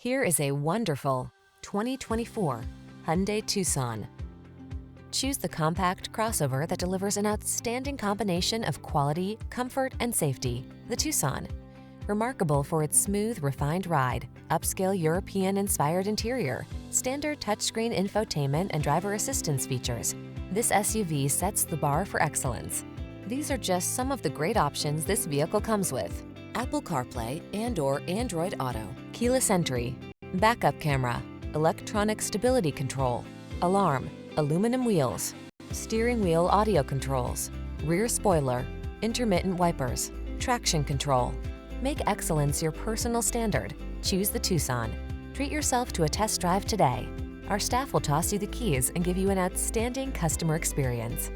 Here is a wonderful 2024 Hyundai Tucson. Choose the compact crossover that delivers an outstanding combination of quality, comfort, and safety. The Tucson. Remarkable for its smooth, refined ride, upscale European-inspired interior, standard touchscreen infotainment and driver assistance features, this SUV sets the bar for excellence. These are just some of the great options this vehicle comes with: Apple CarPlay and/or Android Auto, keyless entry, backup camera, electronic stability control, alarm, aluminum wheels, steering wheel audio controls, rear spoiler, intermittent wipers, traction control. Make excellence your personal standard. Choose the Tucson. Treat yourself to a test drive today. Our staff will toss you the keys and give you an outstanding customer experience.